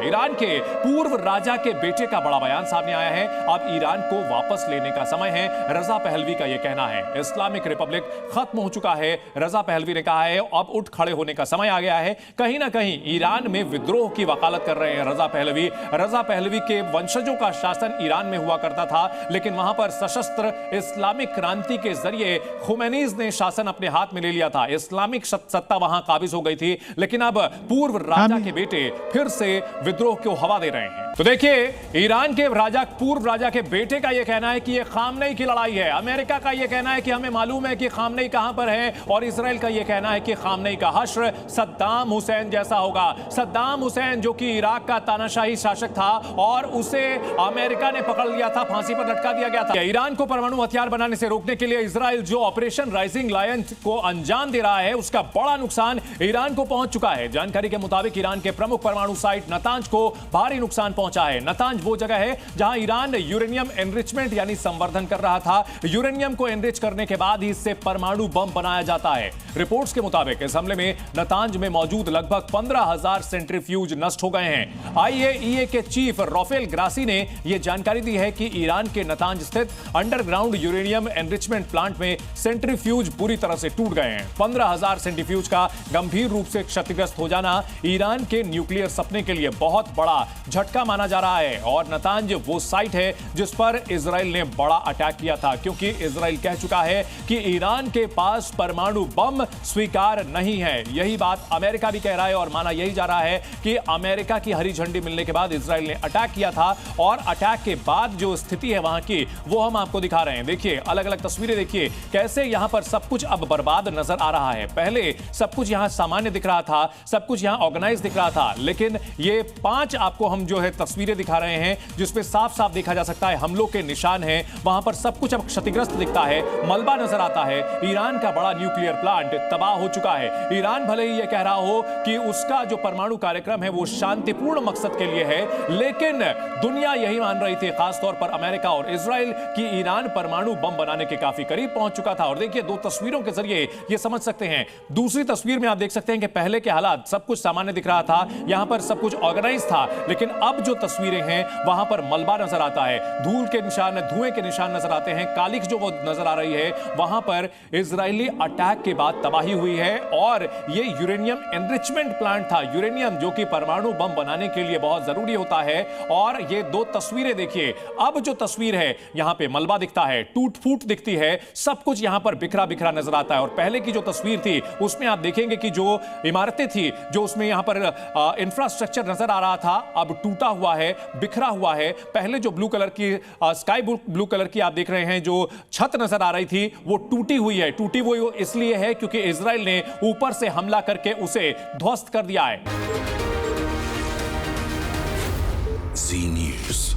Iran के पूर्व राजा के बेटे का बड़ा बयान सामने आया है। अब ईरान को वापस लेने का समय है, रजा पहलवी का यह कहना है। इस्लामिक रिपब्लिक खत्म हो चुका है, रजा पहलवी ने कहा है। अब उठ खड़े होने का समय आ गया है। कहीं ना कहीं ईरान में विद्रोह की वकालत कर रहे हैं रजा पहलवी। रजा पहलवी के वंशजों का शासन ईरान में हुआ करता था, लेकिन वहां पर सशस्त्र इस्लामिक क्रांति के जरिए खुमैनीज ने शासन अपने हाथ में ले लिया था। इस्लामिक सत्ता वहां काबिज हो गई थी, लेकिन अब पूर्व राजा के बेटे फिर से विद्रोह को हवा दे रहे हैं। तो देखिए, ईरान के पूर्व राजा के बेटे का यह कहना है कि यह खामनेई की लड़ाई है। अमेरिका का यह कहना है कि हमें मालूम है कि खामनेई कहां पर है, और इजराइल का यह कहना है कि खामनेई का हश्र सद्दाम हुसैन जैसा होगा। सद्दाम हुसैन जो कि इराक का तानाशाही शासक था और उसे अमेरिका ने पकड़ लिया था, फांसी पर लटका दिया गया था। ईरान को परमाणु हथियार बनाने से रोकने के लिए इजराइल जो ऑपरेशन राइजिंग लायन को अंजाम दे रहा है, उसका बड़ा नुकसान ईरान को पहुंच चुका है। जानकारी के मुताबिक ईरान के प्रमुख परमाणु साइट नतांज को भारी नुकसान पहुंचा है। नतांज वो जगह है जहां ईरान यूरेनियम एनरिचमेंट यानी संवर्धन कर रहा था। यूरेनियम को एनरिच करने के बाद ही इससे परमाणु बम बनाया जाता है। रिपोर्ट्स के मुताबिक इस हमले में नतांज में मौजूद लगभग 15,000 सेंट्रीफ्यूज नष्ट हो गए हैं। आईएईए के चीफ राफेल ग्रासी ने यह जानकारी दी है कि ईरान के नतांज स्थित अंडरग्राउंड यूरेनियम एनरिचमेंट प्लांट में सेंट्रीफ्यूज पूरी तरह से टूट गए हैं। 15,000 सेंट्रीफ्यूज का गंभीर रूप से क्षतिग्रस्त हो जाना ईरान के न्यूक्लियर सपने के लिए बहुत बड़ा झटका माना जा रहा है। और नतांज वो साइट है जिस पर इजराइल ने बड़ा अटैक किया था, क्योंकि इजराइल कह चुका है कि ईरान के पास परमाणु बम स्वीकार नहीं है। यही बात अमेरिका भी कह रहा है और माना यही जा रहा है कि अमेरिका की हरी झंडी मिलने के बाद इजराइल ने अटैक किया था, और अटैक के बाद जो स्थिति है वहां की वो हम आपको दिखा रहे हैं। देखिए, अलग अलग तस्वीरें देखिए कैसे यहां पर सब कुछ अब बर्बाद नजर आ रहा है। पहले सब कुछ यहां सामान्य दिख रहा था, सब कुछ यहां ऑर्गेनाइज दिख रहा था, लेकिन ये 5 आपको हम जो है तस्वीरें दिखा रहे हैं जिसमें साफ साफ देखा जा सकता है हमलों के निशान हैं। वहां पर सब कुछ अब क्षतिग्रस्त दिखता है, मलबा नजर आता है। ईरान का बड़ा न्यूक्लियर प्लांट तबाह हो चुका है। ईरान भले ही यह कह रहा हो कि उसका जो परमाणु कार्यक्रम है वो शांतिपूर्ण मकसद के लिए है, लेकिन दुनिया यही मान रही थी, खासतौर पर अमेरिका और इजराइल, कि ईरान परमाणु बम बनाने के काफी करीब पहुंच चुका था। और देखिए, 2 तस्वीरों के जरिए यह समझ सकते हैं। दूसरी तस्वीर में आप देख सकते हैं कि पहले के हालात सब कुछ सामान्य दिख रहा था, यहां पर सब कुछ ऑर्गेनाइज था, लेकिन अब जो तस्वीरें हैं वहां पर मलबा नजर आता है, धूल के निशान, धुएं के निशान नजर आते हैं, कालिख जो वो नजर आ रही है। वहां पर इजरायली अटैक के बाद तबाही हुई है, और ये यूरेनियम एनरिचमेंट प्लांट था, यूरेनियम जो कि परमाणु बम बनाने के लिए बहुत जरूरी होता है। और ये 2 तस्वीरें देखिए, अब जो तस्वीर है यहां पे मलबा दिखता है, टूट फूट दिखती है, सब कुछ यहां पर बिखरा बिखरा नजर आता है। और पहले की जो तस्वीर थी उसमें आप देखेंगे कि जो इमारतें थी, जो उसमें यहां पर इंफ्रास्ट्रक्चर नजर आ रहा था, अब टूटा हुआ है, बिखरा हुआ है। पहले जो ब्लू कलर की स्काई ब्लू कलर की आप देख रहे हैं जो छत नजर आ रही थी, वो टूटी हुई है। टूटी हुई इसलिए है क्योंकि इजराइल ने ऊपर से हमला करके उसे ध्वस्त कर दिया है। जी न्यूज़।